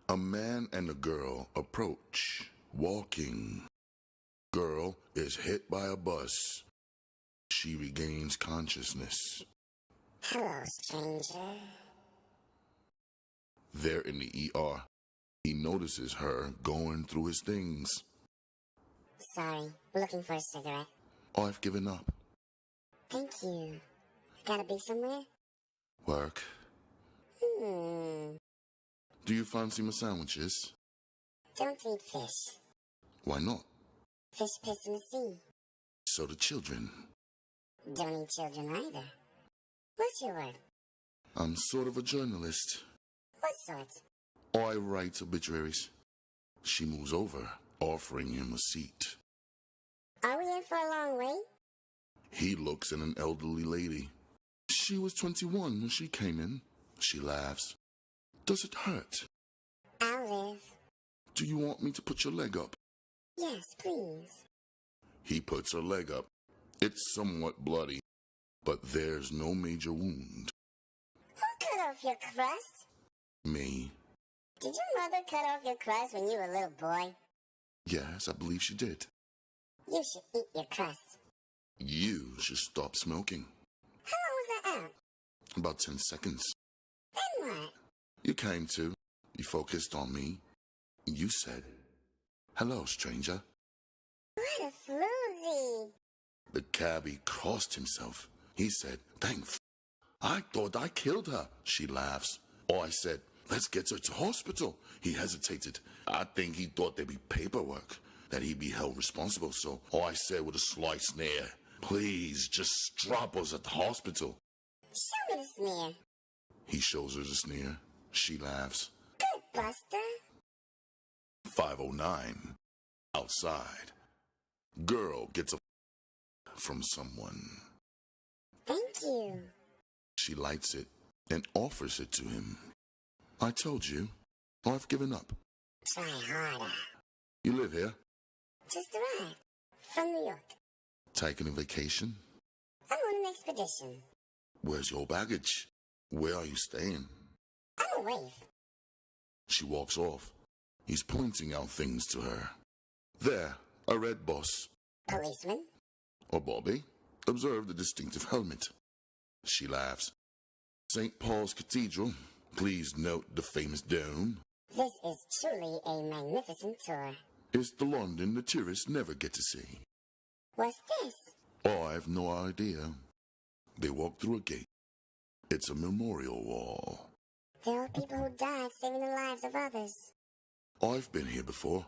A man and a girl approach, walking. Girl is hit by a bus. She regains consciousness. Hello, stranger. They're in the ER. He notices her going through his things. Sorry, looking for a cigarette. I've given up. Thank you. Gotta be somewhere? Work. Hmm. Do you fancy my sandwiches? Don't eat fish. Why not? Fish piss in the sea. So do children. Don't eat children either. What's your word? I'm sort of a journalist. What sort? I write obituaries. She moves over, offering him a seat. Are we in for a long wait? He looks at an elderly lady. She was 21 when she came in. She laughs. Does it hurt? I'll live. Do you want me to put your leg up? Yes, please. He puts her leg up. It's somewhat bloody, but there's no major wound. Who cut off your crust? Me. Did your mother cut off your crust when you were a little boy? Yes, I believe she did. You should eat your crust. You should stop smoking. How long was that out? About 10 seconds. Then what? You came to. You focused on me. You said, "Hello, stranger." What a floozy. The cabbie crossed himself. He said, "Dang, I thought I killed her." She laughs. I said, "Let's get her to hospital." He hesitated. I think he thought there'd be paperwork, that he'd be held responsible. So I said with a slight sneer, "Please, just drop us at the hospital." Show me the smear. He shows her the sneer. She laughs. Good, Buster. 5:09. Outside. Girl gets a from someone. Thank you. She lights it and offers it to him. I told you, I've given up. Try harder. You live here? Just arrived. From New York. Taking a vacation? I'm on an expedition. Where's your baggage? Where are you staying? I'm a waif. She walks off. He's pointing out things to her. There, a red bus. Policeman? Or Bobby. Observe the distinctive helmet. She laughs. St. Paul's Cathedral. Please note the famous dome. This is truly a magnificent tour. It's the London the tourists never get to see. What's this? I have no idea. They walk through a gate. It's a memorial wall. There are people who died saving the lives of others. I've been here before.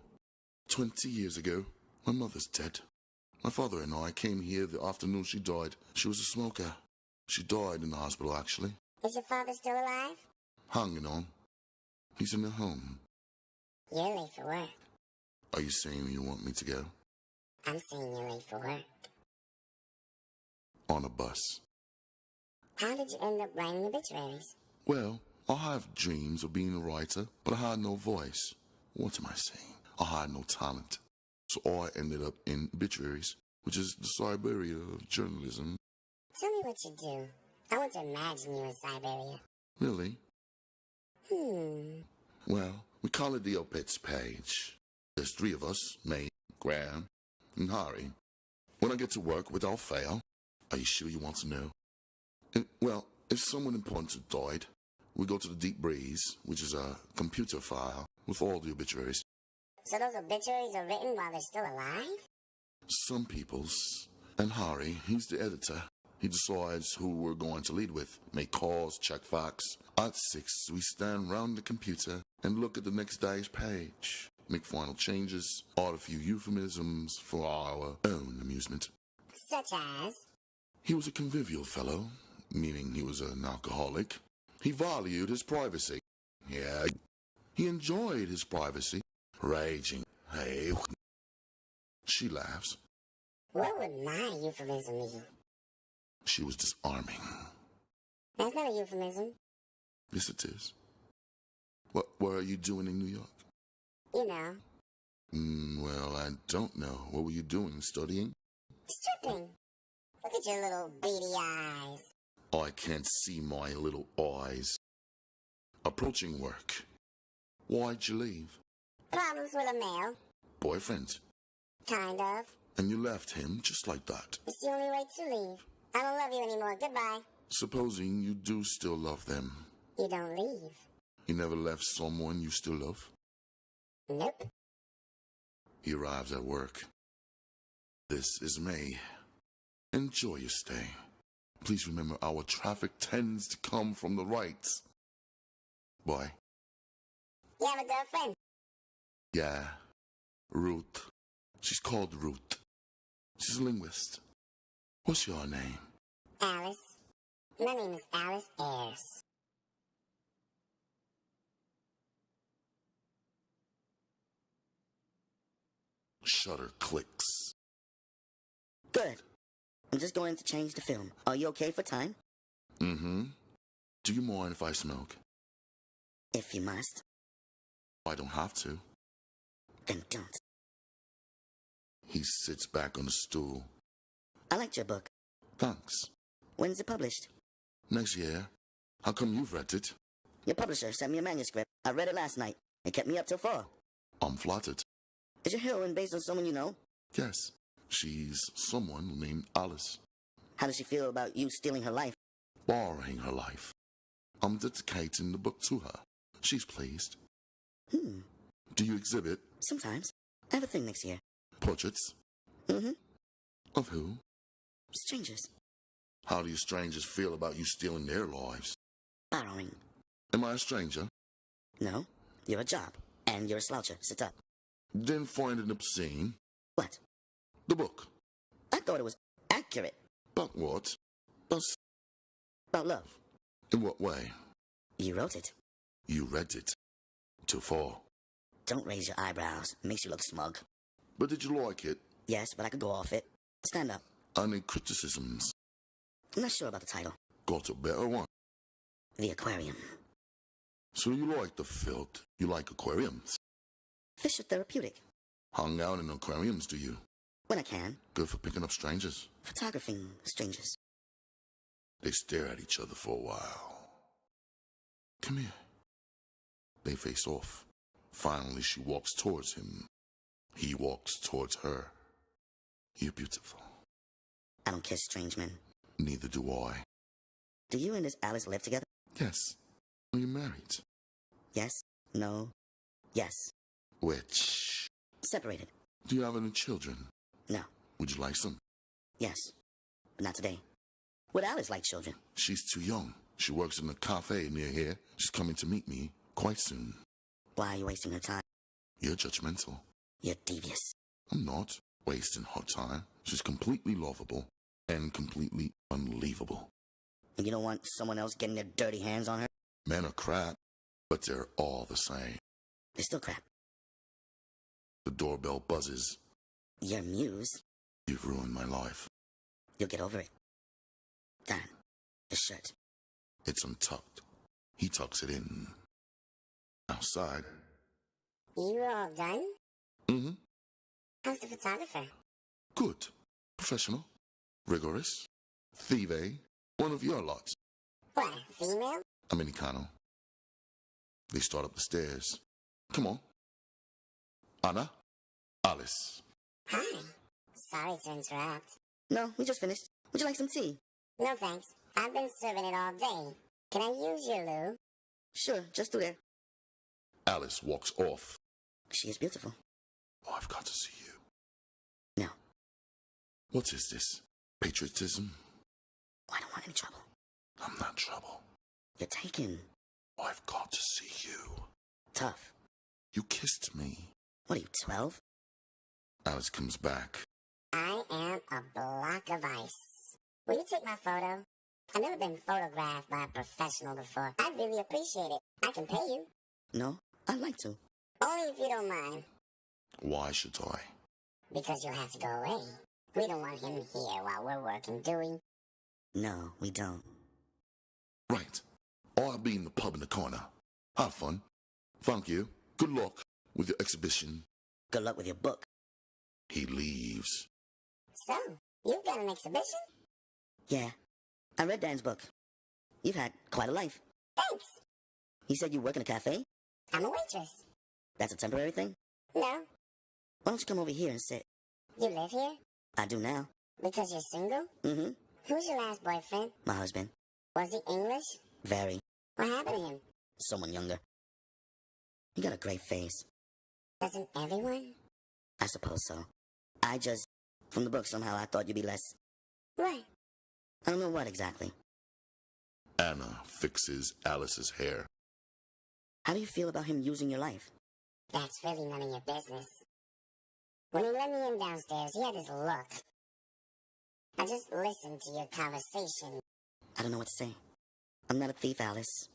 20 years ago. My mother's dead. My father and I came here the afternoon she died. She was a smoker. She died in the hospital, actually. Is your father still alive? Hanging on. He's in a home. You're late for work. Are you saying you want me to go? I'm saying you're late for work. On a bus. How did you end up writing obituaries? Well, I have dreams of being a writer, but I had no voice. What am I saying? I had no talent. So I ended up in obituaries, which is the Siberia of journalism. Tell me what you do. I want to imagine you in Siberia. Really? Well, we call it the Opits page. There's 3 of us, me, Graham, and Harry. When I get to work, without fail, are you sure you want to know? If someone important had died, we go to the Deep Breeze, which is a computer file with all the obituaries. So those obituaries are written while they're still alive? Some people's. And Harry, he's the editor. He decides who we're going to lead with, make calls, check facts. At 6, we stand round the computer and look at the next day's page, make final changes, add a few euphemisms for our own amusement. Such as? He was a convivial fellow, meaning he was an alcoholic. He valued his privacy. Yeah, he enjoyed his privacy. Raging. Hey. She laughs. What would my euphemism be? She was disarming. That's not a euphemism. Yes, it is. What are you doing in New York? You know. Well, I don't know. What were you doing? Studying? Stripping. Look at your little beady eyes. I can't see my little eyes. Approaching work. Why'd you leave? Problems with a male? Boyfriend. Kind of. And you left him just like that. It's the only way to leave. I don't love you anymore. Goodbye. Supposing you do still love them. You don't leave. You never left someone you still love? Nope. He arrives at work. This is May. Enjoy your stay. Please remember our traffic tends to come from the right. Boy. You have a girlfriend? Yeah. Ruth. She's called Ruth. She's a linguist. What's your name? Alice. My name is Alice Ayres. Shutter clicks. Good. I'm just going to change the film. Are you okay for time? Mm-hmm. Do you mind if I smoke? If you must, I don't have to. then don't. He sits back on the stool. I liked your book. Thanks. When's it published? Next year. How come you've read it? Your publisher sent me a manuscript. I read it last night. It kept me up till 4. I'm flattered. Is your heroine based on someone you know? Yes. She's someone named Alice. How does she feel about you stealing her life? Borrowing her life. I'm dedicating the book to her. She's pleased. Do you exhibit Sometimes. I have a thing next year. portraits? Mm-hmm. Of who? Strangers. How do your strangers feel about you stealing their lives? Borrowing. Am I a stranger? No. You're a job. And you're a sloucher. Sit up. Didn't find it obscene. What? The book. I thought it was accurate. But what? Us. About love. In what way? You wrote it. You read it. To 4. Don't raise your eyebrows. It makes you look smug. But did you like it? Yes, but I could go off it. Stand up. Any criticisms? I'm not sure about the title. Got a better one. The Aquarium. So you like the filth? You like aquariums? Fish are therapeutic. Hung out in aquariums, do you? When I can. Good for picking up strangers. Photographing strangers. They stare at each other for a while. Come here. They face off. Finally, she walks towards him. He walks towards her. You're beautiful. I don't kiss strange men. Neither do I. Do you and this Alice live together? Yes. Are you married? Yes. No. Yes. Which? Separated. Do you have any children? No. Would you like some? Yes. But not today. Would Alice like children? She's too young. She works in a cafe near here. She's coming to meet me quite soon. Why are you wasting her time? You're judgmental. You're devious. I'm not wasting her time. She's completely lovable and completely unleavable. And you don't want someone else getting their dirty hands on her? Men are crap, but they're all the same. They're still crap. The doorbell buzzes. Your muse. You've ruined my life. You'll get over it. Dan, the shirt. It's untucked. He tucks it in. Outside. You all done? Mm-hmm. How's the photographer? Good. Professional. Rigorous. Thieve. One of your lots. What, female? Americano. They start up the stairs. Come on. Anna. Alice. Hi. Sorry to interrupt. No, we just finished. Would you like some tea? No thanks. I've been serving it all day. Can I use your loo? Sure, just through there. Alice walks off. She is beautiful. Oh, I've got to see you. No. What is this? Patriotism? I don't want any trouble. I'm not trouble. You're taken. Oh, I've got to see you. Tough. You kissed me. What are you, 12? Alice comes back. I am a block of ice. Will you take my photo? I've never been photographed by a professional before. I'd really appreciate it. I can pay you. No, I'd like to. Only if you don't mind. Why should I? Because you'll have to go away. We don't want him here while we're working, do we? No, we don't. Right. Or I'll be in the pub in the corner. Have fun. Thank you. Good luck with your exhibition. Good luck with your book. He leaves. So, you've got an exhibition? Yeah, I read Dan's book. You've had quite a life. Thanks. He said you work in a cafe? I'm a waitress. That's a temporary thing? No. Why don't you come over here and sit? You live here? I do now. Because you're single? Mm-hmm. Who's your last boyfriend? My husband. Was he English? Very. What happened to him? Someone younger. You got a great face. Doesn't everyone? I suppose so. From the book somehow I thought you'd be less... What? I don't know what exactly. Anna fixes Alice's hair. How do you feel about him using your life? That's really none of your business. When he let me in downstairs, he had his look. I just listened to your conversation. I don't know what to say. I'm not a thief, Alice.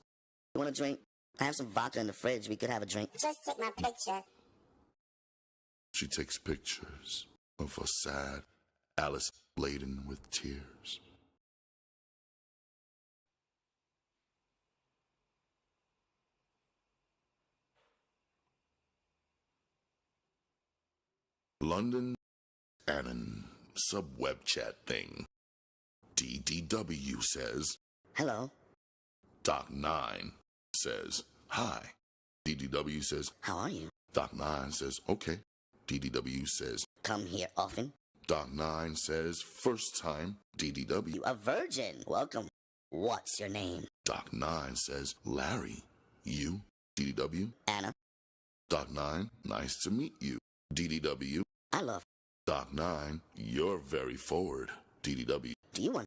You want a drink? I have some vodka in the fridge. We could have a drink. Just take my picture. She takes pictures of a sad Alice laden with tears. London Annan sub-web chat thing. DDW says, Hello. Doc 9 says, hi. DDW says, How are you? Doc 9 says, okay. DDW says, Come here often. Doc 9 says, first time. DDW. You a virgin. Welcome. What's your name? Doc 9 says, Larry. You? DDW. Anna. Doc 9, nice to meet you. DDW. I love... Doc 9, you're very forward. DDW. Do you want...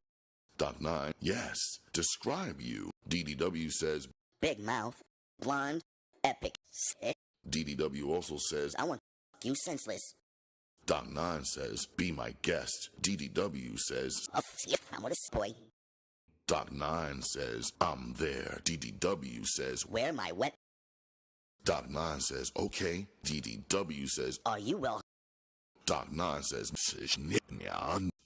Doc 9, yes. Describe you. DDW says, Big mouth. Blonde. Epic. Sick. DDW also says, I want you senseless. Doc 9 says, be my guest. DDW says, Oh, see if I'm with this boy. Doc 9 says, I'm there. DDW says, Where my wet... Doc 9 says, okay. DDW says, Are you well... Doc 9 says,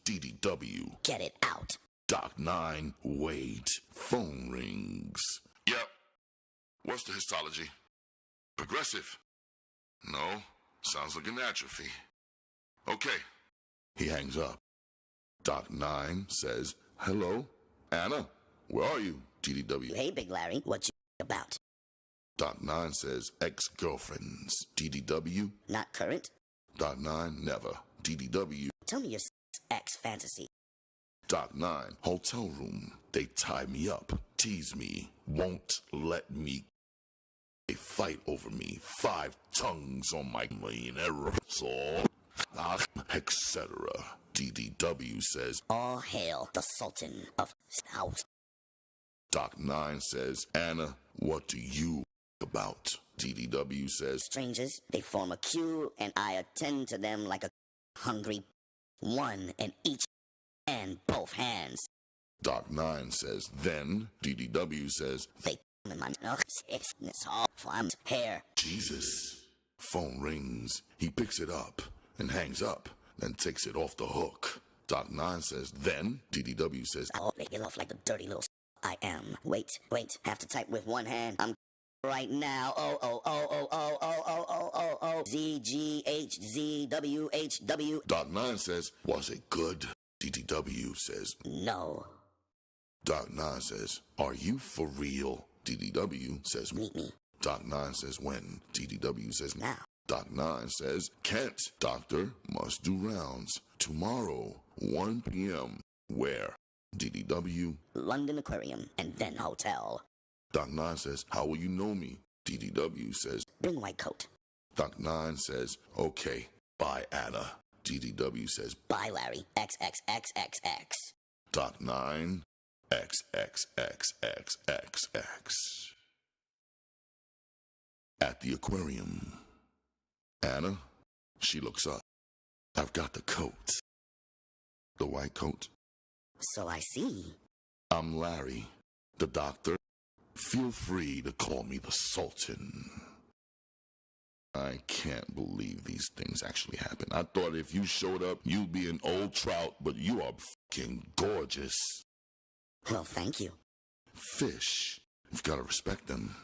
DDW. Get it out. Doc 9, wait. Phone rings. Yep. What's the histology? Progressive. No. Sounds like an atrophy. Okay. He hangs up. Doc 9 says, hello, Anna. Where are you? DDW. Hey, Big Larry. What you about? Doc 9 says, ex-girlfriends. DDW. Not current? Doc 9, never. DDW. Tell me your ex fantasy. Doc 9, hotel room. They tie me up, tease me, won't let me. They fight over me, 5 tongues on my main aerosol, etc. DDW says, All hail the Sultan of South. Doc 9 says, Anna, what do you about? DDW says, Strangers, they form a queue, and I attend to them like a hungry one in each and both hands. Doc 9 says, then DDW says, They come in my sickness all from hair. Jesus. Phone rings. He picks it up and hangs up, then takes it off the hook. Doc 9 says, then DDW says, I'll make it off like the dirty little I am. Wait, have to type with one hand. I'm right now. ZGHZWHW. Doc 9 says, was it good? DDW says, No. Doc 9 says, are you for real? DDW says, Meet me. Doc 9 says, when? DDW says, Now. Doc 9 says, can't. Doctor must do rounds. Tomorrow, 1 p.m. Where? DDW. London Aquarium, and then hotel. Doc 9 says, how will you know me? DDW says, Bring white coat. Doc 9 says, okay, bye Anna. DDW says, Bye, Larry. XXXXX. Doc 9, XXXXXX. At the aquarium. Anna, she looks up. I've got the coat. The white coat. So I see. I'm Larry, the doctor. Feel free to call me the Sultan. I can't believe these things actually happen. I thought if you showed up, you'd be an old trout, but you are fucking gorgeous. Well, thank you. Fish. You've got to respect them.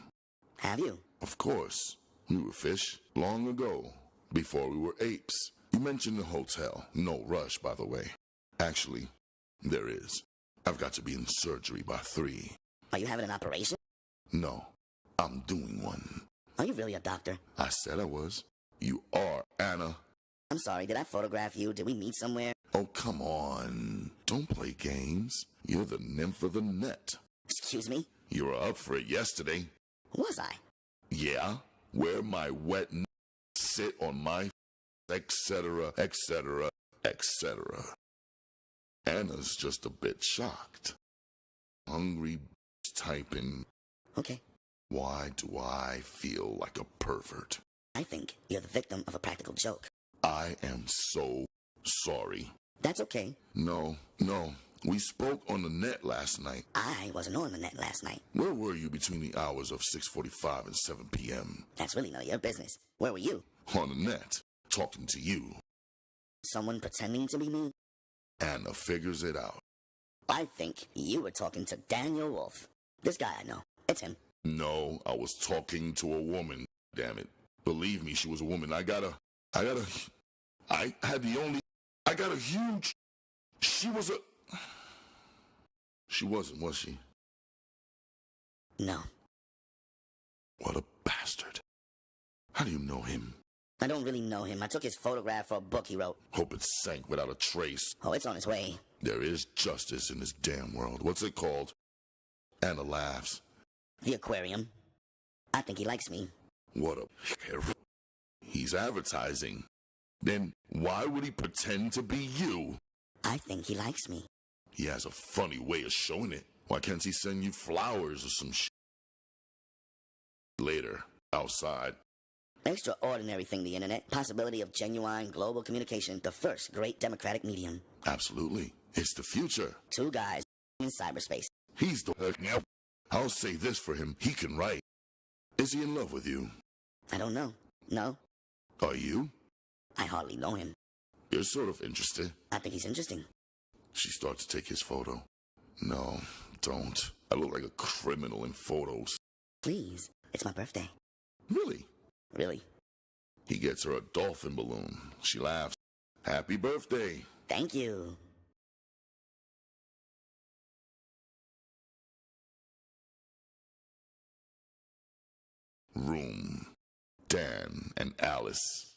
Have you? Of course. We were fish long ago, before we were apes. You mentioned the hotel. No rush, by the way. Actually, there is. I've got to be in surgery by 3. Are you having an operation? No, I'm doing one. Are you really a doctor? I said I was. You are, Anna. I'm sorry, did I photograph you? Did we meet somewhere? Oh, come on. Don't play games. You're the nymph of the net. Excuse me? You were up for it yesterday. Was I? Yeah? Where my wet sit on my etc., etc., etc. Anna's just a bit shocked. Hungry typing. Okay. Why do I feel like a pervert? I think you're the victim of a practical joke. I am so sorry. That's okay. No. We spoke on the net last night. I wasn't on the net last night. Where were you between the hours of 6:45 and 7 p.m.? That's really none of your business. Where were you? On the net, talking to you. Someone pretending to be me? Anna figures it out. I think you were talking to Daniel Wolf. This guy I know. It's him. No, I was talking to a woman. Damn it. Believe me, she was a woman. I got a huge... She wasn't, was she? No. What a bastard. How do you know him? I don't really know him. I took his photograph for a book he wrote. Hope it sank without a trace. Oh, it's on its way. There is justice in this damn world. What's it called? Anna laughs. The aquarium. I think he likes me. What a... He's advertising. Then why would he pretend to be you? I think he likes me. He has a funny way of showing it. Why can't he send you flowers or some shit? Later, outside. Extraordinary thing, the internet. Possibility of genuine global communication. The first great democratic medium. Absolutely. It's the future. Two guys in cyberspace. He's the... I'll say this for him. He can write. Is he in love with you? I don't know. No. Are you? I hardly know him. You're sort of interested. I think he's interesting. She starts to take his photo. No, don't. I look like a criminal in photos. Please. It's my birthday. Really? Really? He gets her a dolphin balloon. She laughs. Happy birthday. Thank you. Room. Dan and Alice.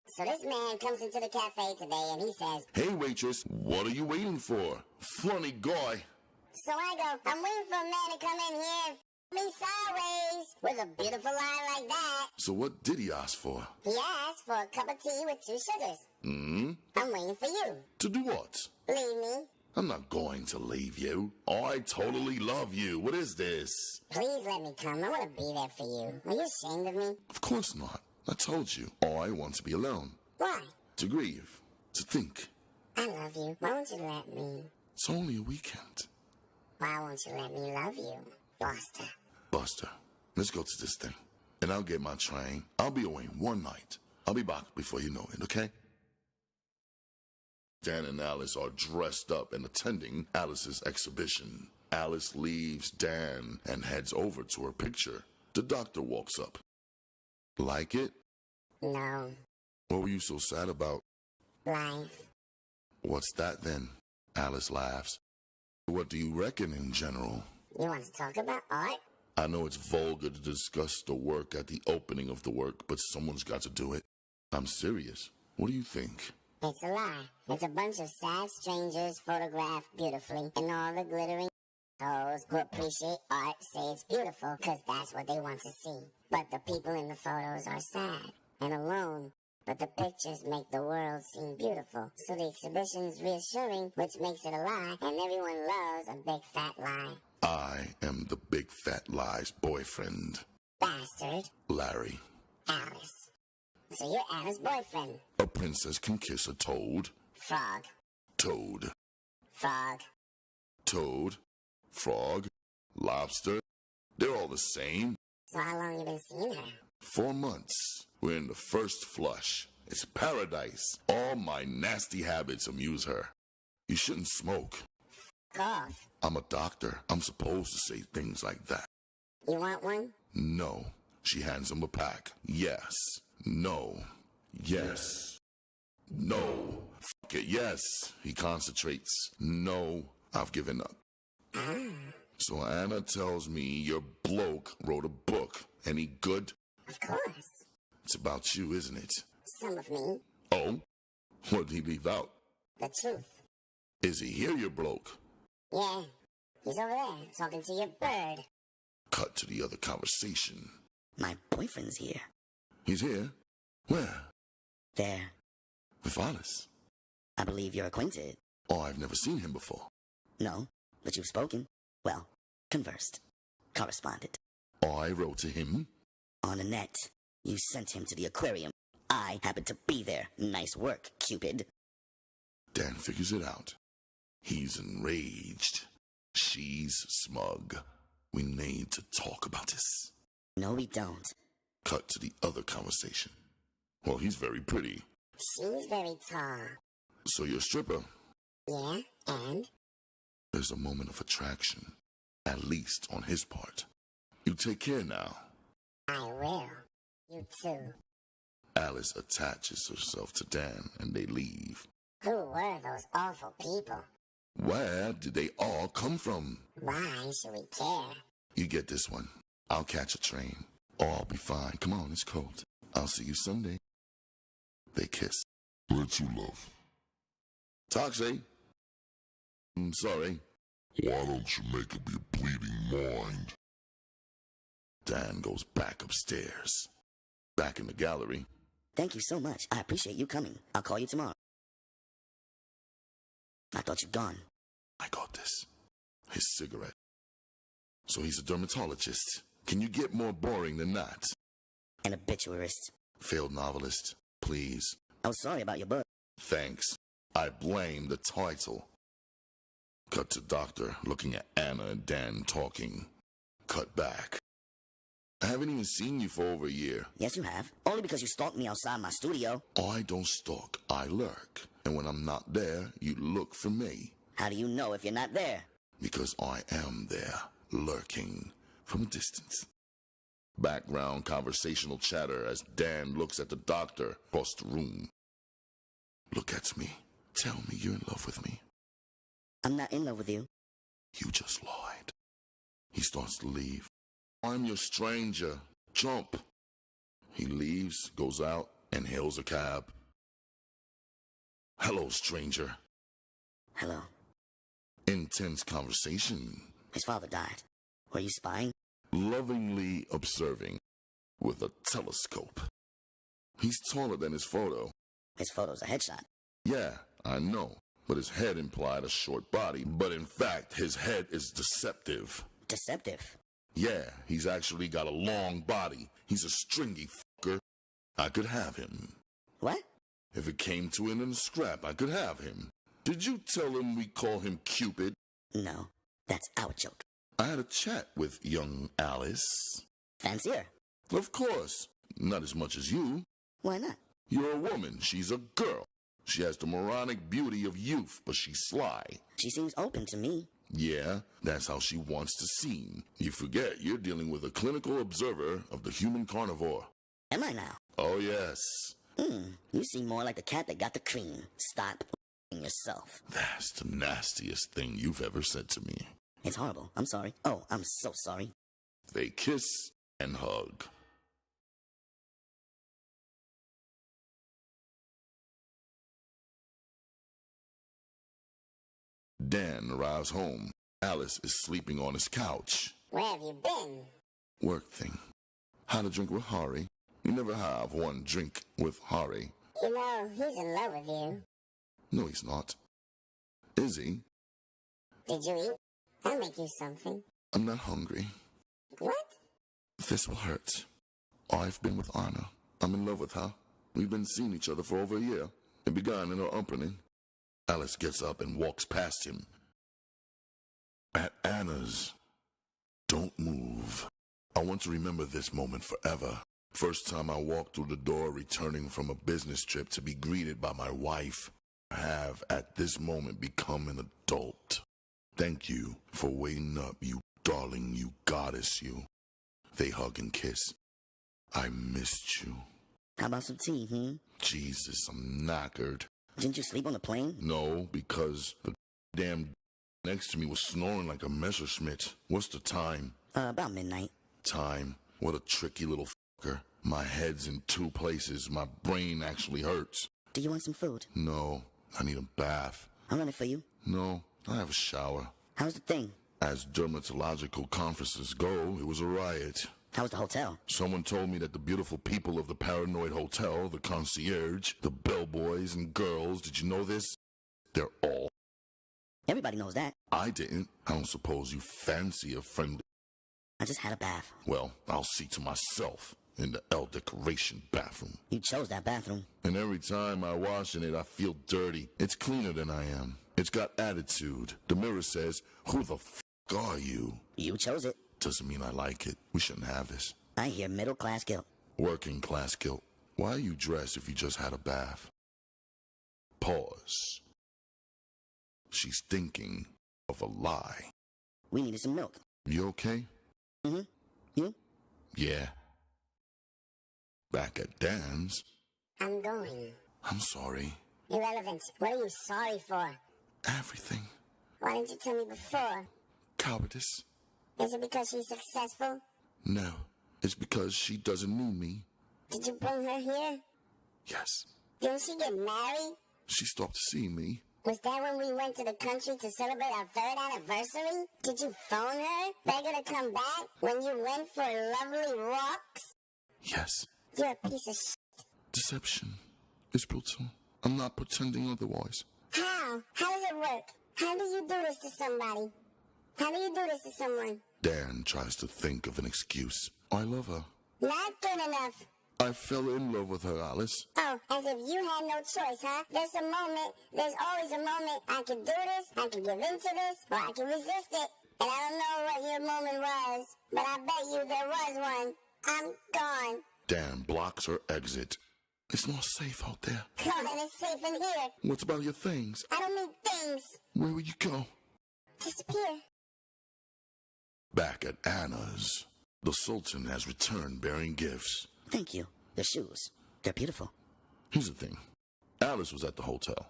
So this man comes into the cafe today and he says, Hey, waitress, what are you waiting for? Funny guy. So I go, I'm waiting for a man to come in here and me sideways with a beautiful line like that. So what did he ask for? He asked for a cup of tea with 2 sugars. I'm waiting for you. To do what? Leave me. I'm not going to leave you. Oh, I totally love you. What is this? Please let me come. I want to be there for you. Are you ashamed of me? Of course not. I told you. Oh, I want to be alone. Why? To grieve. To think. I love you. Why won't you let me? It's only a weekend. Why won't you let me love you, Buster? Buster, let's go to this thing. And I'll get my train. I'll be away one night. I'll be back before you know it, okay? Dan and Alice are dressed up and attending Alice's exhibition. Alice leaves Dan and heads over to her picture. The doctor walks up. Like it? No. What were you so sad about? Life. What's that then? Alice laughs. What do you reckon in general? You want to talk about art? I know it's vulgar to discuss the work at the opening of the work, but someone's got to do it. I'm serious. What do you think? It's a lie. It's a bunch of sad strangers photographed beautifully, and all the glittering hoes who appreciate art say it's beautiful because that's what they want to see. But the people in the photos are sad and alone, but the pictures make the world seem beautiful. So the exhibition is reassuring, which makes it a lie, and everyone loves a big fat lie. I am the big fat lie's boyfriend. Bastard. Larry. Alice. So you're Anna's boyfriend. A princess can kiss a toad. Frog. Toad. Frog. Toad. Frog. Lobster. They're all the same. So how long you been seeing her? 4 months. We're in the first flush. It's paradise. All my nasty habits amuse her. You shouldn't smoke. F*** off. I'm a doctor. I'm supposed to say things like that. You want one? No. She hands him a pack. Yes. No. Yes. No. Fuck it. Yes. He concentrates. No. I've given up. So Anna tells me your bloke wrote a book. Any good? Of course. It's about you, isn't it? Some of me. Oh? What did he leave out? The truth. Is he here, your bloke? Yeah. He's over there, talking to your bird. Cut to the other conversation. My boyfriend's here. He's here? Where? There. With Alice. I believe you're acquainted. Oh, I've never seen him before. No, but you've spoken. Well, conversed. Corresponded. Oh, I wrote to him? On the net. You sent him to the aquarium. I happened to be there. Nice work, Cupid. Dan figures it out. He's enraged. She's smug. We need to talk about this. No, we don't. Cut to the other conversation. Well, he's very pretty. She's very tall. So you're a stripper? Yeah, and? There's a moment of attraction. At least on his part. You take care now. I will. You too. Alice attaches herself to Dan and they leave. Who were those awful people? Where did they all come from? Why should we care? You get this one. I'll catch a train. Or I'll be fine. Come on, it's cold. I'll see you Sunday. They kiss. Let you love. Taxi. I'm sorry. Why don't you make it be a bleeding mind? Dan goes back upstairs. Back in the gallery. Thank you so much. I appreciate you coming. I'll call you tomorrow. I thought you'd gone. I got this. His cigarette. So he's a dermatologist. Can you get more boring than that? An obituarist. Failed novelist. Please. Oh, sorry about your book. Thanks. I blame the title. Cut to Doctor looking at Anna and Dan talking. Cut back. I haven't even seen you for over a year. Yes, you have. Only because you stalked me outside my studio. Oh, I don't stalk. I lurk. And when I'm not there, you look for me. How do you know if you're not there? Because I am there, lurking from a distance. Background conversational chatter as Dan looks at the doctor across the room. Look at me. Tell me you're in love with me. I'm not in love with you. You just lied. He starts to leave. I'm your stranger. Jump. He leaves, goes out, and hails a cab. Hello, stranger. Hello. Intense conversation. His father died. Were you spying? Lovingly observing with a telescope. He's taller than his photo. His photo's a headshot. Yeah, I know. But his head implied a short body. But in fact, his head is deceptive. Deceptive? Yeah, he's actually got a long body. He's a stringy fucker. I could have him. What? If it came to it in a scrap, I could have him. Did you tell him we call him Cupid? No, that's our joke. I had a chat with young Alice. Fancier? Of course. Not as much as you. Why not? You're a woman. She's a girl. She has the moronic beauty of youth, but she's sly. She seems open to me. Yeah, that's how she wants to seem. You forget you're dealing with a clinical observer of the human carnivore. Am I now? Oh, yes. You seem more like the cat that got the cream. Stop yourself. That's the nastiest thing you've ever said to me. It's horrible. I'm sorry. Oh, I'm so sorry. They kiss and hug. Dan arrives home. Alice is sleeping on his couch. Where have you been? Work thing. Had a drink with Hari. You never have one drink with Hari. You know, he's in love with you. No, he's not. Is he? Did you eat? I'll make you something. I'm not hungry. What? This will hurt. I've been with Anna. I'm in love with her. We've been seeing each other for over a year. It began in her opening. Alice gets up and walks past him. At Anna's. Don't move. I want to remember this moment forever. First time I walked through the door returning from a business trip to be greeted by my wife. I have, at this moment, become an adult. Thank you for waiting up, you darling, you goddess, you. They hug and kiss. I missed you. How about some tea, Jesus, I'm knackered. Didn't you sleep on the plane? No, because the damn next to me was snoring like a Messerschmitt. What's the time? About midnight. Time. What a tricky little fucker. My head's in two places. My brain actually hurts. Do you want some food? No, I need a bath. I'll run it for you. No, I have a shower. How's the thing? As dermatological conferences go, it was a riot. How's the hotel? Someone told me that the beautiful people of the Paranoid Hotel, the concierge, the bellboys and girls, did you know this? They're all. Everybody knows that. I didn't. I don't suppose you fancy a friend. I just had a bath. Well, I'll see to myself in the L decoration bathroom. You chose that bathroom. And every time I wash in it, I feel dirty. It's cleaner than I am. It's got attitude. The mirror says, "Who the f*** are you?" You chose it. Doesn't mean I like it. We shouldn't have this. I hear middle-class guilt. Working class guilt. Why are you dressed if you just had a bath? Pause. She's thinking of a lie. We needed some milk. You okay? Mm-hmm. You? Yeah. Back at Dan's. I'm going. I'm sorry. Irrelevant. What are you sorry for? Everything. Why didn't you tell me before? Cowardice. Is it because she's successful? No. It's because she doesn't know me. Did you bring her here? Yes. Didn't she get married? She stopped seeing me. Was that when we went to the country to celebrate our 3rd anniversary? Did you phone her? Beg her to come back when you went for lovely walks? Yes. You're a piece of shit. Deception. It's brutal. I'm not pretending otherwise. How? How does it work? How do you do this to somebody? How do you do this to someone? Dan tries to think of an excuse. I love her. Not good enough. I fell in love with her, Alice. Oh, as if you had no choice, huh? There's always a moment I can do this, I can give in to this, or I can resist it. And I don't know what your moment was, but I bet you there was one. I'm gone. Dan blocks her exit. It's not safe out there. God, and it's safe in here. What about your things? I don't need things. Where would you go? Disappear. Back at Anna's, the Sultan has returned bearing gifts. Thank you. The shoes. They're beautiful. Here's the thing. Alice was at the hotel.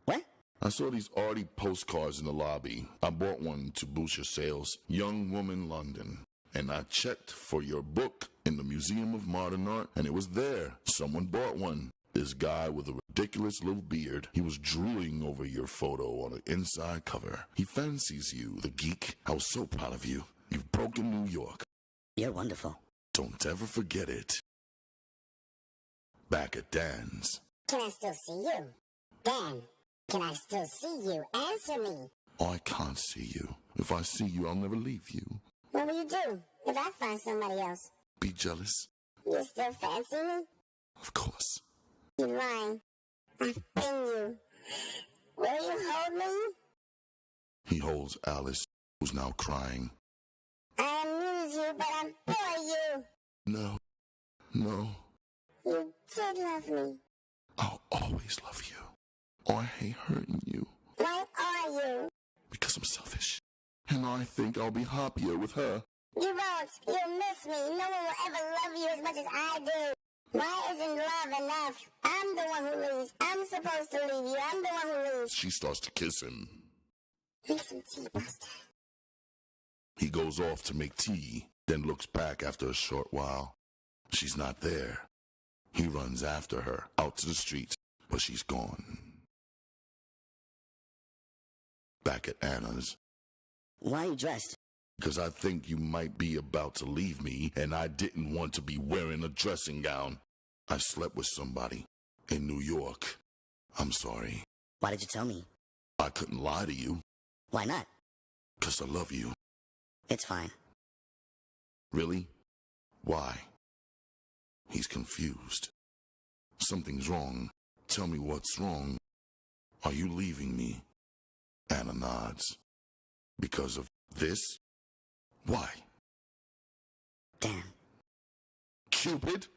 What? I saw these arty postcards in the lobby. I bought one to boost your sales. Young Woman London. And I checked for your book in the Museum of Modern Art, and it was there. Someone bought one. This guy with a ridiculous little beard. He was drooling over your photo on the inside cover. He fancies you, the geek. I was so proud of you. You've broken New York. You're wonderful. Don't ever forget it. Back at Dan's. Can I still see you? Dan, can I still see you? Answer me. I can't see you. If I see you, I'll never leave you. What will you do if I find somebody else? Be jealous? You still fancy me? Of course. You're lying. I've been you. Will you hold me? He holds Alice, who's now crying. I amuse you, but I bore you. No. No. You did love me. I'll always love you. Oh, I hate hurting you. Why are you? Because I'm selfish. And I think I'll be happier with her. You won't. You'll miss me. No one will ever love you as much as I do. Why isn't love enough? I'm the one who leaves. I'm supposed to leave you. I'm the one who leaves. She starts to kiss him. Make some tea, Buster. He goes off to make tea, then looks back after a short while. She's not there. He runs after her, out to the street, but she's gone. Back at Anna's. Why are you dressed? Because I think you might be about to leave me, and I didn't want to be wearing a dressing gown. I slept with somebody in New York. I'm sorry. Why did you tell me? I couldn't lie to you. Why not? Because I love you. It's fine. Really? Why? He's confused. Something's wrong. Tell me what's wrong. Are you leaving me? Anna nods. Because of this? Why? Dan. Cupid?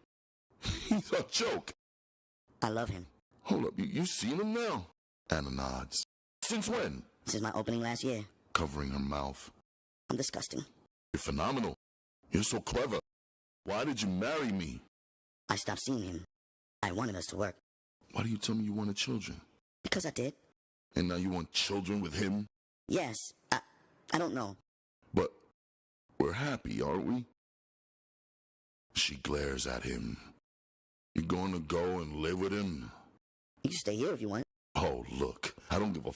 He's a joke. I love him. Hold up, you seen him now? Anna nods. Since when? Since my opening last year. Covering her mouth. I'm disgusting. You're phenomenal. You're so clever. Why did you marry me? I stopped seeing him. I wanted us to work. Why do you tell me you wanted children? Because I did. And now you want children with him? Yes. I don't know. But we're happy, aren't we? She glares at him. You gonna go and live with him? You can stay here if you want. Oh, look, I don't give a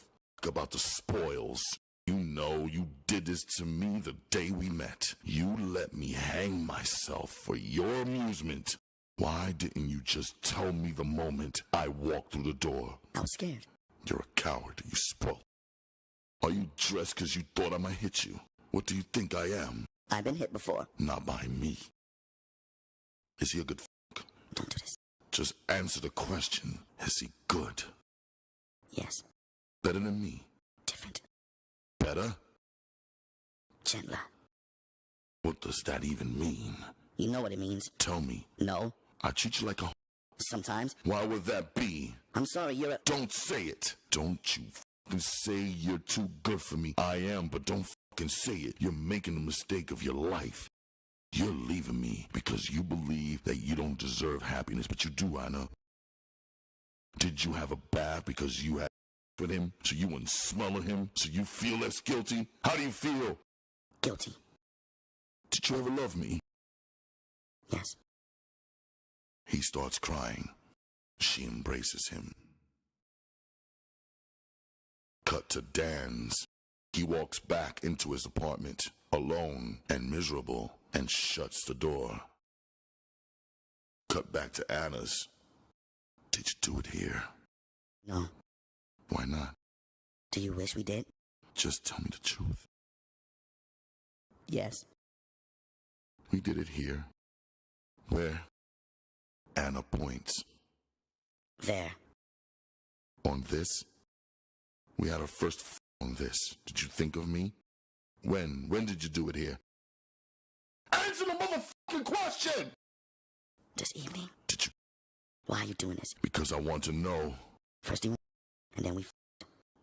about the spoils. You know you did this to me the day we met. You let me hang myself for your amusement. Why didn't you just tell me the moment I walked through the door? I was scared. You're a coward, you spoiled. Are you dressed because you thought I might hit you? What do you think I am? I've been hit before. Not by me. Is he a good f***? Don't do this. Just answer the question. Is he good? Yes. Better than me? Different. Better? Gentler. What does that even mean? You know what it means. Tell me. No. I treat you like a... Sometimes. Why would that be? I'm sorry, you're a... Don't say it. Don't you f***ing say you're too good for me. I am, but don't f***ing say it. You're making the mistake of your life. You're leaving me because you believe that you don't deserve happiness, but you do, Anna. Did you have a bath because you had with him, so you wouldn't smell of him, so you feel less guilty? How do you feel? Guilty. Did you ever love me? Yes. He starts crying. She embraces him. Cut to Dan's. He walks back into his apartment, alone and miserable, and shuts the door. Cut back to Anna's. Did you do it here? No. Why not? Do you wish we did? Just tell me the truth. Yes. We did it here. Where? Anna points. There. On this? We had our first on this. Did you think of me? When? When did you do it here? Answer the motherfucking question! This evening. Did you? Why are you doing this? Because I want to know. First he and then we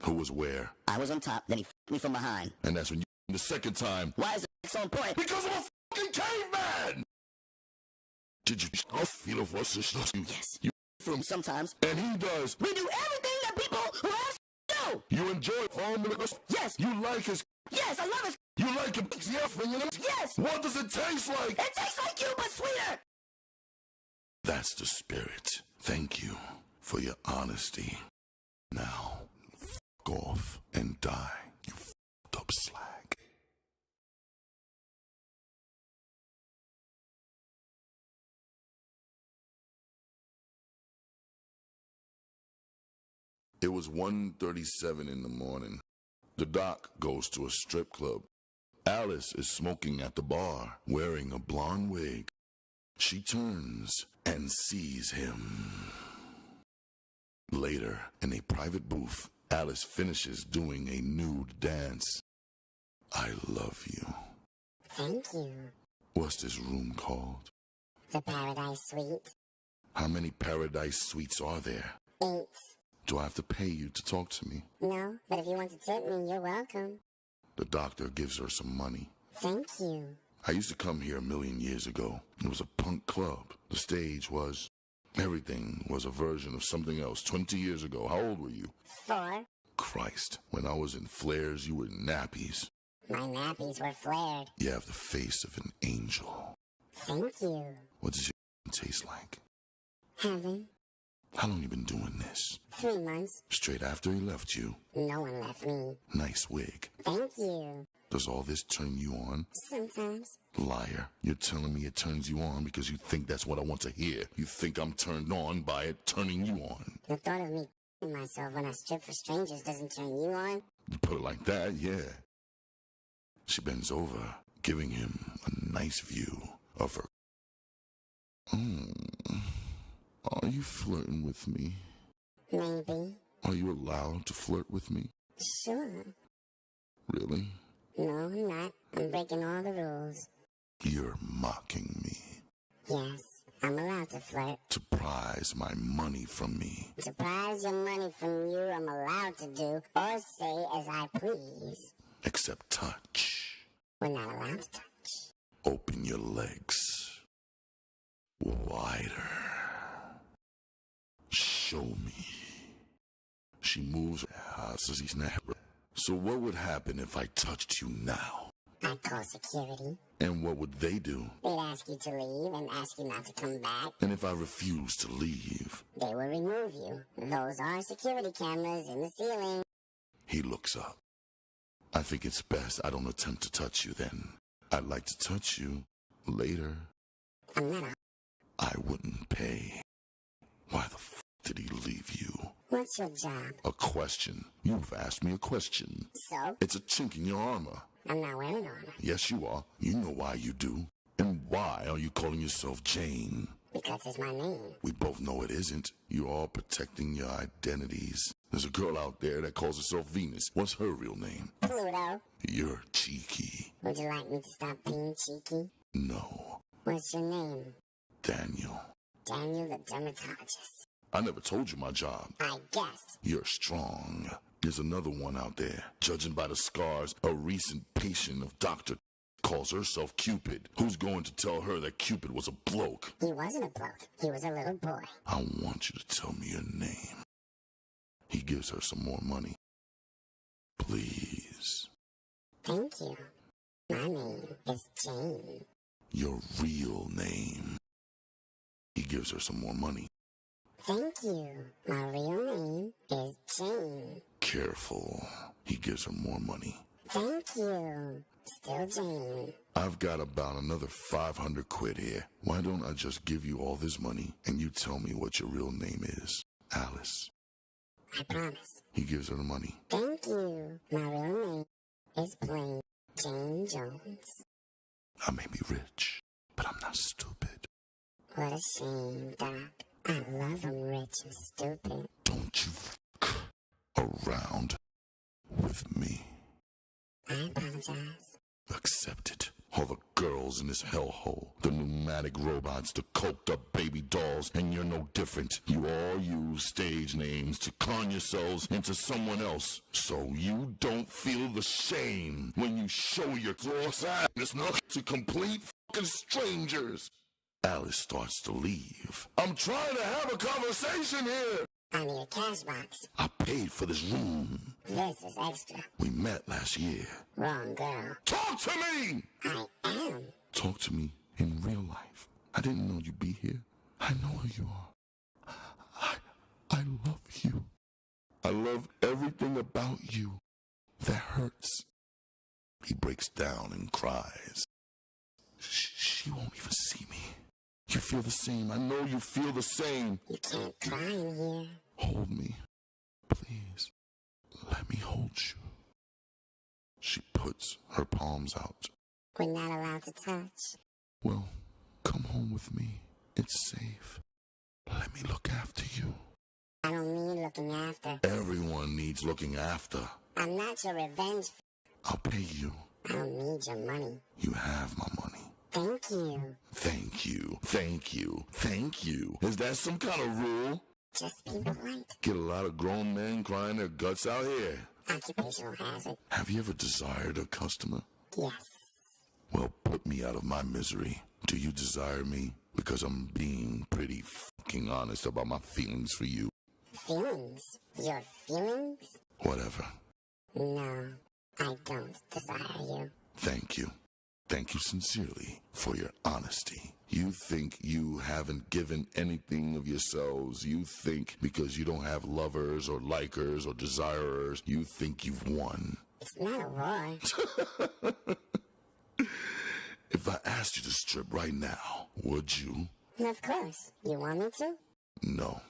Who was where? I was on top, then he f***ed me from behind. And that's when you the second time. Why is it so important? Because I'm a fucking caveman! Did you feel of what's this? Yes. You from Sometimes. and he does. We do everything that people who ask do. You enjoy home Yes. You like his Yes, I love his. You like him Yes. What does it taste like? It tastes like you, but sweeter. That's the spirit. Thank you for your honesty. Now, f*** off and die, you f***ed up slag. It was 1:37 in the morning. The doc goes to a strip club. Alice is smoking at the bar, wearing a blonde wig. She turns and sees him. Later, in a private booth, Alice finishes doing a nude dance. I love you. Thank you. What's this room called? The Paradise Suite. How many paradise suites are there? 8. Do I have to pay you to talk to me? No, but if you want to tip me, you're welcome. The doctor gives her some money. Thank you. I used to come here a million years ago. It was a punk club. The stage was... Everything was a version of something else 20 years ago. How old were you? 4. Christ, when I was in flares, you were in nappies. My nappies were flared. You have the face of an angel. Thank you. What does your taste like? Heaven. How long you been doing this? 3 months. Straight after he left you. No one left me. Nice wig. Thank you. Does all this turn you on? Sometimes. Liar. You're telling me it turns you on because you think that's what I want to hear. You think I'm turned on by it turning you on. The thought of me myself when I strip for strangers doesn't turn you on? You put it like that, yeah. She bends over, giving him a nice view of her. Are you flirting with me? Maybe. Are you allowed to flirt with me? Sure. Really? No, I'm not. I'm breaking all the rules. You're mocking me. Yes, I'm allowed to flirt. To prize my money from me. To prize your money from you, I'm allowed to do or say as I please. Except touch. We're not allowed to touch. Open your legs. Wider. Show me. She moves. So what would happen if I touched you now? I call call security. And what would they do? They'd ask you to leave and ask you not to come back. And if I refuse to leave? They will remove you. Those are security cameras in the ceiling. He looks up. I think it's best I don't attempt to touch you then. I'd like to touch you later. I'm not a... I wouldn't pay. Why the f did he leave you? What's your job? A question. You've asked me a question. So? It's a chink in your armor. I'm not wearing armor. Yes, you are. You know why you do. And why are you calling yourself Jane? Because it's my name. We both know it isn't. You're all protecting your identities. There's a girl out there that calls herself Venus. What's her real name? Pluto. You're cheeky. Would you like me to stop being cheeky? No. What's your name? Daniel. Daniel the dermatologist. I never told you my job. I guessed. You're strong. There's another one out there. Judging by the scars, a recent patient of Dr. calls herself Cupid. Who's going to tell her that Cupid was a bloke? He wasn't a bloke. He was a little boy. I want you to tell me your name. He gives her some more money. Please. Thank you. My name is Jane. Your real name. He gives her some more money. Thank you. My real name is Jane. Careful. He gives her more money. Thank you. Still Jane. I've got about another 500 quid here. Why don't I just give you all this money and you tell me what your real name is? Alice. I promise. He gives her the money. Thank you. My real name is plain Jane Jones. I may be rich, but I'm not stupid. What a shame, Doc. I love 'em rich and stupid. Don't you f*** around with me. I apologize. Accept it. All the girls in this hellhole, the pneumatic robots, the coked up baby dolls, and you're no different. You all use stage names to con yourselves into someone else, so you don't feel the shame when you show your gross ass to complete fucking strangers. Alice starts to leave. I'm trying to have a conversation here. I need a cash box. I paid for this room. This is extra. We met last year. Wrong girl. Talk to me! I am. Talk to me in real life. I didn't know you'd be here. I know who you are. I love you. I love everything about you. That hurts. He breaks down and cries. She won't even see me. You feel the same. I know you feel the same. You can't cry in here. Hold me. Please. Let me hold you. She puts her palms out. We're not allowed to touch. Well, come home with me. It's safe. Let me look after you. I don't need looking after. Everyone needs looking after. I'm not your revenge. I'll pay you. I don't need your money. You have my money. Thank you. Thank you. Thank you. Thank you. Is that some kind of rule? Just be polite. Get a lot of grown men crying their guts out here. Occupational hazard. Have you ever desired a customer? Yes. Well, put me out of my misery. Do you desire me? Because I'm being pretty fucking honest about my feelings for you. Feelings? Your feelings? Whatever. No, I don't desire you. Thank you. Thank you sincerely for your honesty. You think you haven't given anything of yourselves. You think because you don't have lovers or likers or desirers, you think you've won. It's not a war. If I asked you to strip right now, would you? Of course. You want me to? No.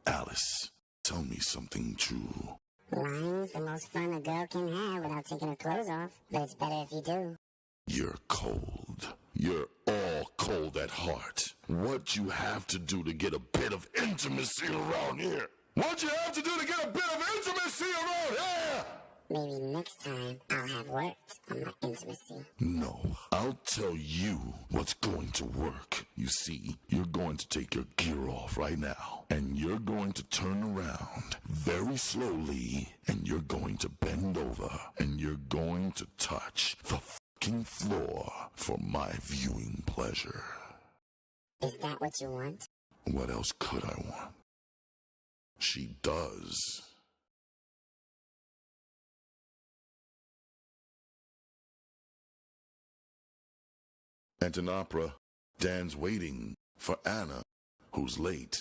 Alice, tell me something true. Lying's the most fun a girl can have without taking her clothes off. But it's better if you do. You're cold. You're all cold at heart. What you have to do to get a bit of intimacy around here? What you have to do to get a bit of intimacy around here? Maybe next time I'll have worked on my intimacy. No, I'll tell you what's going to work. You see, you're going to take your gear off right now, and you're going to turn around very slowly, and you're going to bend over, and you're going to touch the fucking floor for my viewing pleasure. Is that what you want? What else could I want? She does. At an opera, Dan's waiting for Anna, who's late.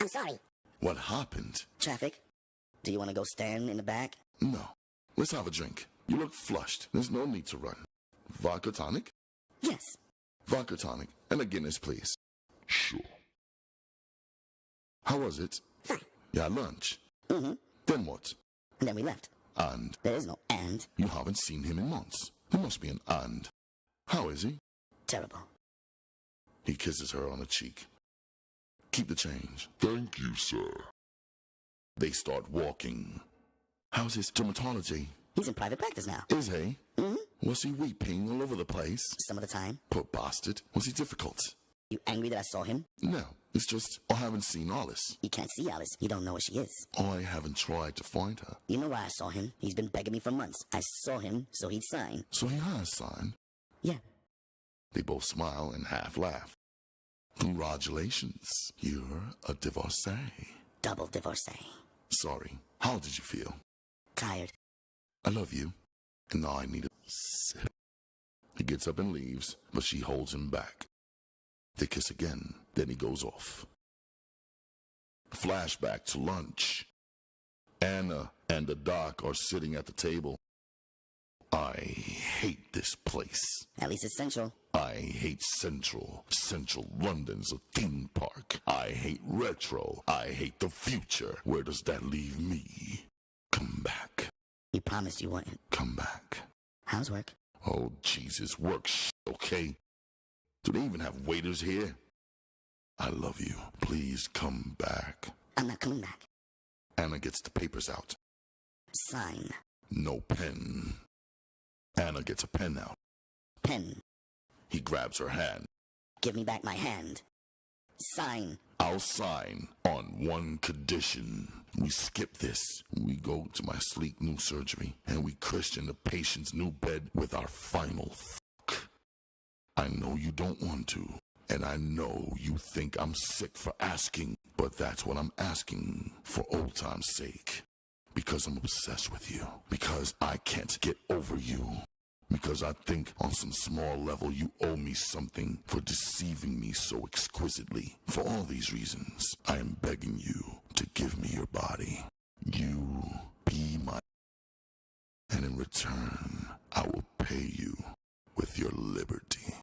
I'm sorry. What happened? Traffic? Do you want to go stand in the back? No. Let's have a drink. You look flushed. There's no need to run. Vodka tonic? Yes. Vodka tonic. And a Guinness, please. Sure. How was it? Fine. You had lunch? Mm-hmm. Then what? And then we left. And? There is no and. You haven't seen him in months. There must be an and. How is he? Terrible. He kisses her on the cheek. Keep the change. Thank you, sir. They start walking. How's his dermatology? He's in private practice now. Is he? Mm-hmm. Was he weeping all over the place? Some of the time. Poor bastard. Was he difficult? You angry that I saw him? No. It's just I haven't seen Alice. You can't see Alice. You don't know where she is. I haven't tried to find her. You know why I saw him? He's been begging me for months. I saw him so he'd sign. So he has signed. Yeah. They both smile and half laugh. Congratulations. You're a divorcee. Double divorcee. Sorry. How did you feel? Tired. I love you. And now I need a sip. He gets up and leaves, but she holds him back. They kiss again, then he goes off. Flashback to lunch. Anna and the doc are sitting at the table. I hate this place. At least it's central. I hate Central. Central London's a theme park. I hate retro. I hate the future. Where does that leave me? Come back. You promised you wouldn't. Come back. How's work? Oh, Jesus, work okay? Do they even have waiters here? I love you. Please come back. I'm not coming back. Anna gets the papers out. Sign. No pen. Anna gets a pen out. Pen. He grabs her hand. Give me back my hand. Sign. I'll sign on one condition. We skip this. We go to my sleek new surgery, and we christen the patient's new bed with our final fuck. I know you don't want to, and I know you think I'm sick for asking, but that's what I'm asking for old time's sake. Because I'm obsessed with you. Because I can't get over you. Because I think on some small level you owe me something for deceiving me so exquisitely. For all these reasons, I am begging you to give me your body. You be my... And in return, I will pay you with your liberty.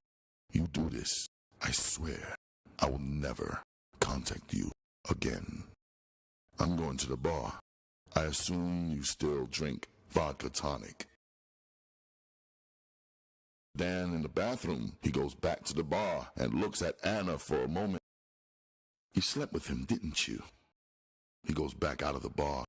You do this, I swear, I will never contact you again. I'm going to the bar. I assume you still drink vodka tonic. Dan in the bathroom, he goes back to the bar and looks at Anna for a moment. You slept with him, didn't you? He goes back out of the bar.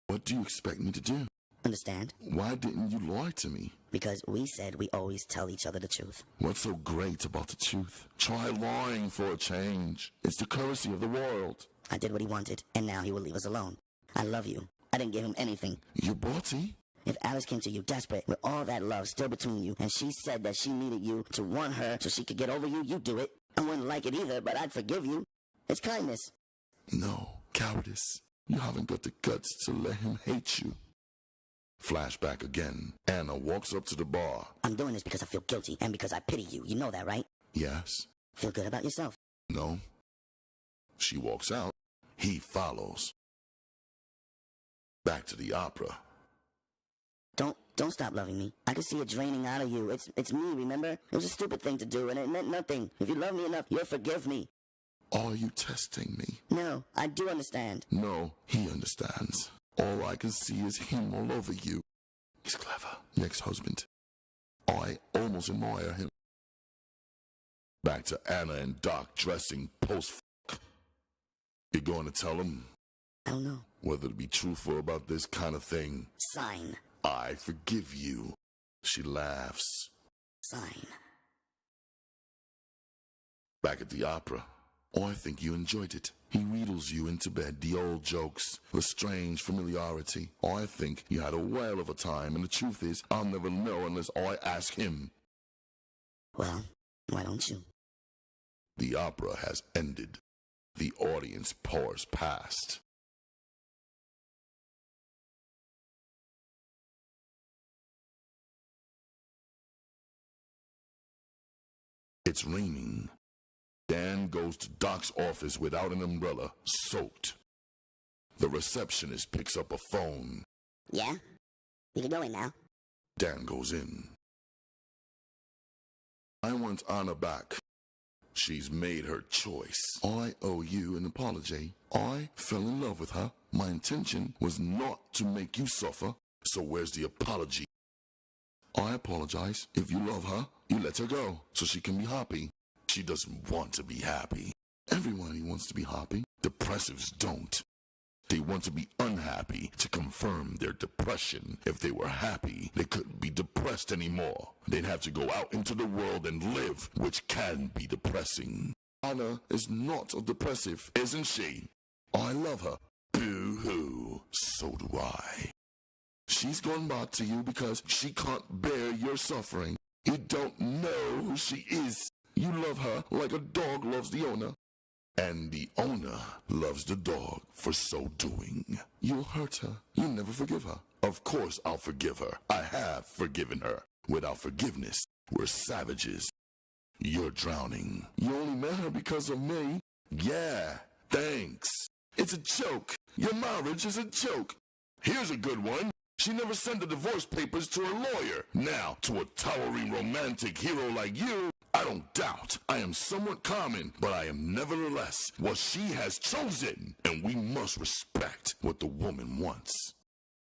What do you expect me to do? Understand? Why didn't you lie to me? Because we said we always tell each other the truth. What's so great about the truth? Try lying for a change. It's the courtesy of the world. I did what he wanted, and now he will leave us alone. I love you. I didn't give him anything. You're bawty? If Alice came to you desperate, with all that love still between you, and she said that she needed you to want her so she could get over you, you'd do it. I wouldn't like it either, but I'd forgive you. It's kindness. No, cowardice. You haven't got the guts to let him hate you. Flashback again. Anna walks up to the bar. I'm doing this because I feel guilty, and because I pity you. You know that, right? Yes. Feel good about yourself. No. She walks out. He follows. Back to the opera. Don't stop loving me. I can see it draining out of you. It's me, remember? It was a stupid thing to do, and it meant nothing. If you love me enough, you'll forgive me. Are you testing me? No, I do understand. No, he understands. All I can see is him all over you. He's clever. The ex-husband. I almost admire him. Back to Anna and Doc dressing post-fuck. You're going to tell him? I don't know. Whether to be truthful about this kind of thing. Sign. I forgive you. She laughs. Sign. Back at the opera. Oh, I think you enjoyed it. He wheedles you into bed, the old jokes, the strange familiarity. Oh, I think you had a whale of a time, and the truth is, I'll never know unless I ask him. Well, why don't you? The opera has ended. The audience pours past. It's raining. Dan goes to Doc's office without an umbrella, soaked. The receptionist picks up a phone. Yeah? You can go in now. Dan goes in. I want Anna back. She's made her choice. I owe you an apology. I fell in love with her. My intention was not to make you suffer. So where's the apology? I apologize. If you love her, you let her go so she can be happy. She doesn't want to be happy. Everybody wants to be happy. Depressives don't. They want to be unhappy to confirm their depression. If they were happy, they couldn't be depressed anymore. They'd have to go out into the world and live, which can be depressing. Anna is not a depressive, isn't she? I love her. Boo-hoo. So do I. She's gone back to you because she can't bear your suffering. You don't know who she is. You love her like a dog loves the owner. And the owner loves the dog for so doing. You'll hurt her. You'll never forgive her. Of course I'll forgive her. I have forgiven her. Without forgiveness, we're savages. You're drowning. You only met her because of me? Yeah, thanks. It's a joke. Your marriage is a joke. Here's a good one. She never sent the divorce papers to her lawyer. Now, to a towering romantic hero like you, I don't doubt I am somewhat common, but I am nevertheless what she has chosen, and we must respect what the woman wants.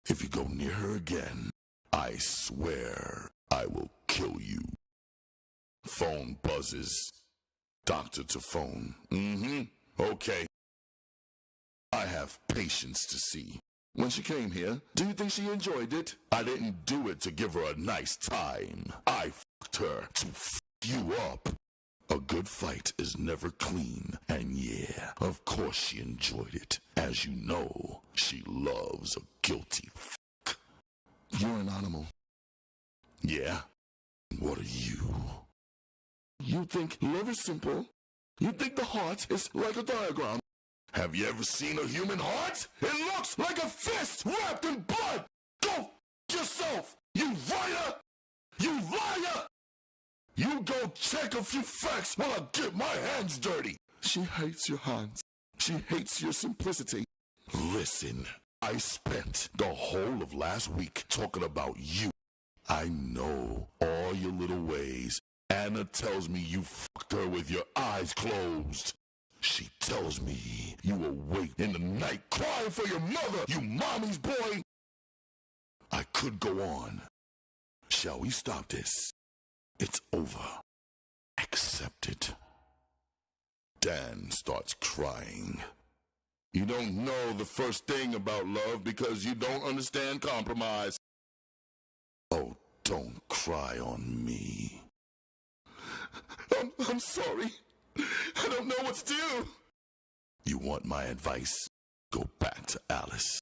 If you go near her again, I swear I will kill you. Phone buzzes. Doctor to phone. Okay. I have patience to see. When she came here, do you think she enjoyed it? I didn't do it to give her a nice time. I fucked her to f you up. A good fight is never clean, and yeah, of course she enjoyed it. As you know, she loves a guilty fuck. You're an animal. Yeah? What are you? You think love is simple? You think the heart is like a diagram? Have you ever seen a human heart? It looks like a fist wrapped in blood! Go f yourself, you writer! You liar! You go check a few facts while I get my hands dirty! She hates your hands. She hates your simplicity. Listen, I spent the whole of last week talking about you. I know all your little ways. Anna tells me you fucked her with your eyes closed. She tells me you awake in the night crying for your mother, you mommy's boy. I could go on. Shall we stop this? It's over. Accept it. Dan starts crying. You don't know the first thing about love because you don't understand compromise. Oh, don't cry on me. I'm sorry. I don't know what to do. You want my advice? Go back to Alice.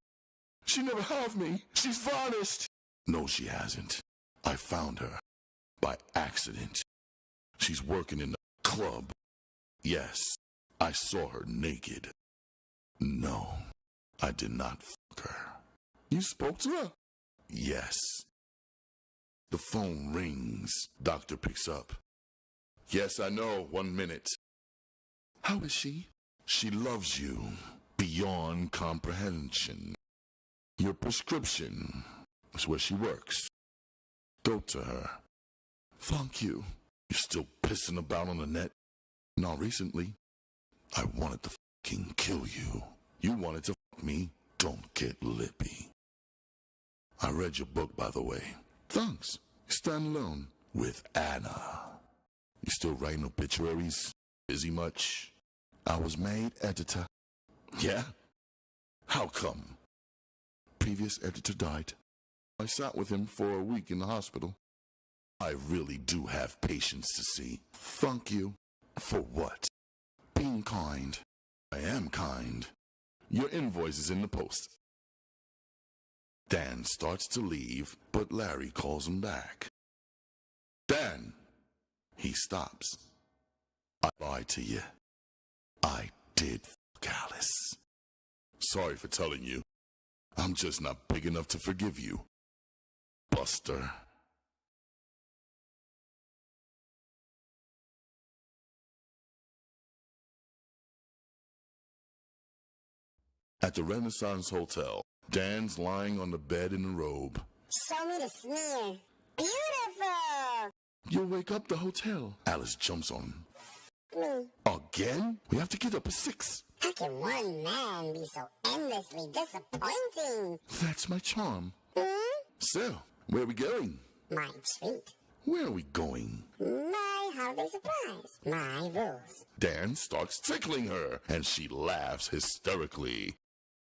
She never have me. She's vanished. No, she hasn't. I found her. By accident. She's working in the club. Yes, I saw her naked. No, I did not fuck her. You spoke to her? Yes. The phone rings. Doctor picks up. Yes, I know. 1 minute. How is she? She loves you beyond comprehension. Your prescription is where she works. Go to her. Thank you. You're still pissing about on the net? Not recently. I wanted to fucking kill you. You wanted to fuck me? Don't get lippy. I read your book, by the way. Thanks. Stand alone. With Anna. You still writing obituaries? Busy much? I was made editor. Yeah? How come? Previous editor died. I sat with him for a week in the hospital. I really do have patience to see. Thank you. For what? Being kind. I am kind. Your invoice is in the post. Dan starts to leave, but Larry calls him back. Dan! He stops. I lied to you. I did fuck Alice. Sorry for telling you. I'm just not big enough to forgive you. Buster. At the Renaissance Hotel, Dan's lying on the bed in a robe. Show me the smear. Beautiful! You'll wake up the hotel. Alice jumps on him. Me. Again? We have to get up at 6. How can one man be so endlessly disappointing? That's my charm. Hmm? So, where are we going? My treat. Where are we going? My holiday surprise. My rules. Dan starts tickling her, and she laughs hysterically.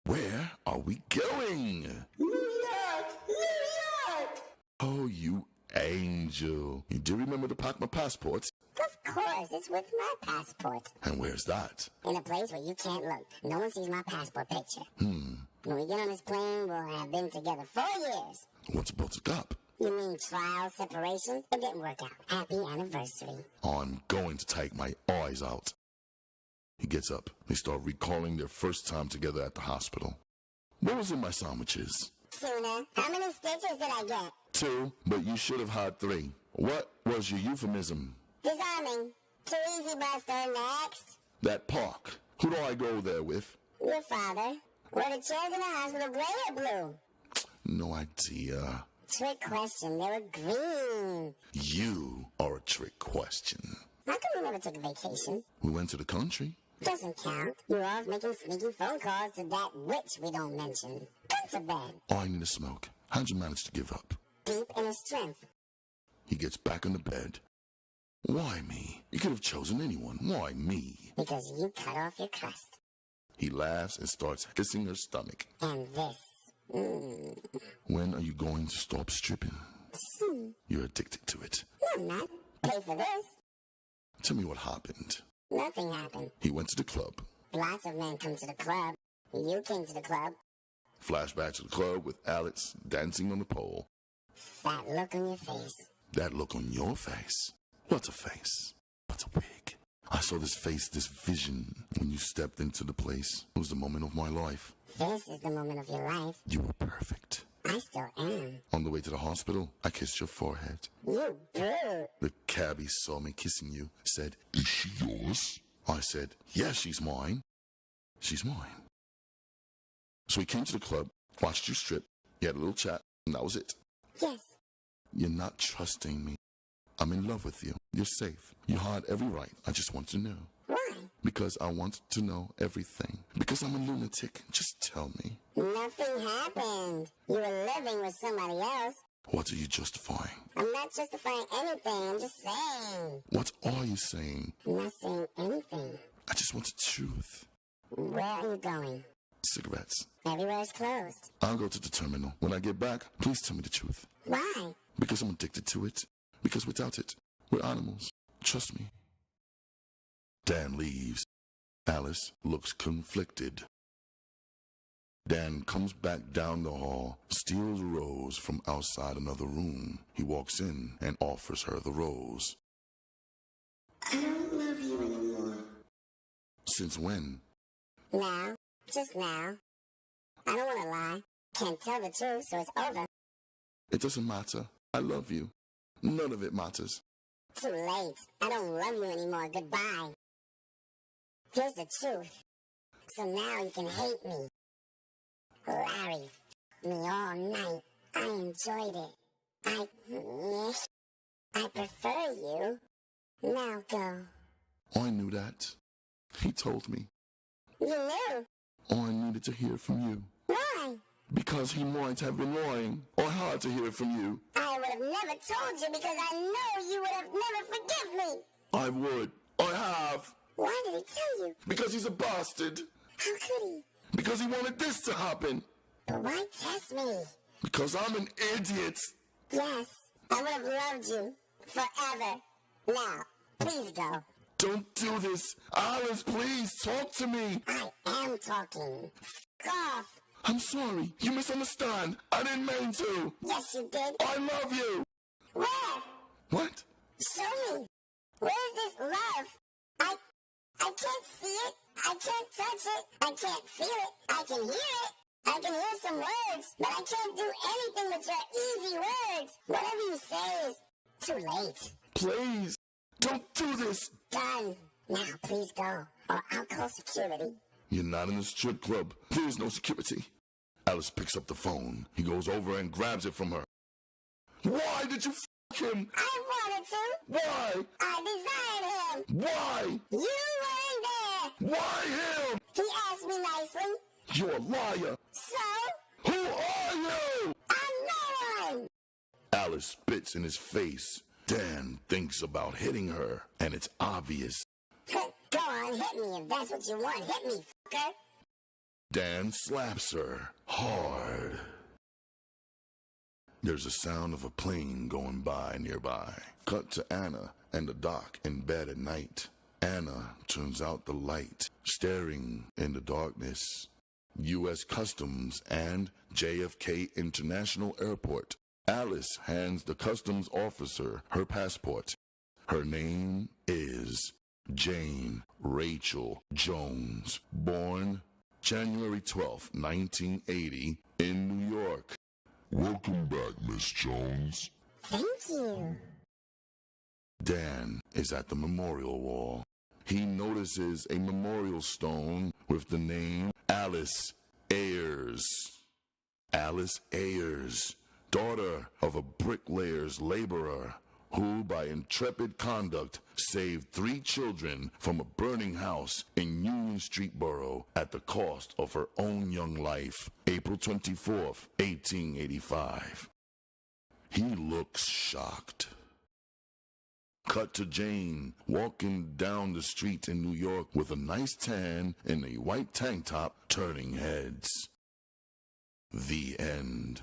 Where are we going? New York! New York! Oh, you angel. You do remember to pack my passports? Of course, it's with my passport. And where's that? In a place where you can't look. No one sees my passport picture. When we get on this plane, we'll have been together 4 years. What's about to stop? You mean trial separation? It didn't work out. Happy anniversary. I'm going to take my eyes out. He gets up. They start recalling their first time together at the hospital. What was in my sandwiches? Tuna. How many stitches did I get? 2, but you should have had 3. What was your euphemism? Disarming. Too easy, Buster. Next. That park. Who do I go there with? Your father. Were the chairs in the hospital gray or blue? No idea. Trick question. They were green. You are a trick question. How come we never took a vacation? We went to the country. Doesn't count. You were off making sneaky phone calls to that witch we don't mention. Come to bed. Oh, I need a smoke. How'd you manage to give up? Deep in his strength. He gets back on the bed. Why me? You could have chosen anyone. Why me? Because you cut off your crust. He laughs and starts kissing her stomach. And this. When are you going to stop stripping? You're addicted to it. No, I'm not. Pay for this. Tell me what happened. Nothing happened. He went to the club. Lots of men come to the club. You came to the club. Flashback to the club with Alex dancing on the pole. That look on your face. That look on your face. What's a face? What's a wig? I saw this face, this vision, when you stepped into the place. It was the moment of my life. This is the moment of your life. You were perfect. I still am. On the way to the hospital, I kissed your forehead. You brute. The cabbie saw me kissing you, said, Is she yours? I said, yeah, she's mine. She's mine. So we came to the club, watched you strip, you had a little chat, and that was it. Yes. You're not trusting me. I'm in love with you. You're safe. You had every right. I just want to know. Why? Because I want to know everything. Because I'm a lunatic. Just tell me. Nothing happened. You were living with somebody else. What are you justifying? I'm not justifying anything. I'm just saying. What are you saying? I'm not saying anything. I just want the truth. Where are you going? Cigarettes. Everywhere is closed. I'll go to the terminal. When I get back, please tell me the truth. Why? Because I'm addicted to it. Because without it, we're animals. Trust me. Dan leaves. Alice looks conflicted. Dan comes back down the hall, steals a rose from outside another room. He walks in and offers her the rose. I don't love you anymore. Since when? Now. Just now. I don't want to lie. Can't tell the truth, so it's over. It doesn't matter. I love you. None of it matters. Too late. I don't love you anymore. Goodbye. Here's the truth. So now you can hate me. Larry f***ed me all night. I enjoyed it. I prefer you. Now go. I knew that. He told me. You knew? I needed to hear from you. Why? Because he might have been lying. I had to hear it from you. I would have never told you because I know you would have never forgive me. I would. I have. Why did he tell you? Because he's a bastard. How could he? Because he wanted this to happen. But why test me? Because I'm an idiot. Yes, I would have loved you forever. Now, please go. Don't do this. Alice, please, talk to me. I am talking. F off. I'm sorry. You misunderstand. I didn't mean to. Yes, you did. I love you. Where? What? Show me. Where is this love? I can't see it. I can't touch it. I can't feel it. I can hear it. I can hear some words, but I can't do anything with your easy words. Whatever you say is too late. Please, don't do this. Done. Now, please go, or I'll call security. You're not in a strip club. There's no security. Alice picks up the phone. He goes over and grabs it from her. Why did you f*** him? I wanted to. Why? I desired him. Why? You weren't there. Why him? He asked me nicely. You're a liar. So? Who are you? I'm no one. Alice spits in his face. Dan thinks about hitting her, and it's obvious. Go on, hit me if that's what you want. Hit me, fucker. Dan slaps her hard. There's a sound of a plane going by nearby. Cut to Anna and the doc in bed at night. Anna turns out the light, staring in the darkness. U.S. Customs and JFK International Airport. Alice hands the customs officer her passport. Her name is Jane Rachel Jones, born January 12, 1980, in New York. Welcome back, Miss Jones. Thank you. Dan is at the memorial wall. He notices a memorial stone with the name Alice Ayers. Alice Ayers, daughter of a bricklayer's laborer, who by intrepid conduct saved 3 children from a burning house in Union Street Borough at the cost of her own young life, April 24th, 1885. He looks shocked. Cut to Jane walking down the street in New York with a nice tan and a white tank top, turning heads. The end.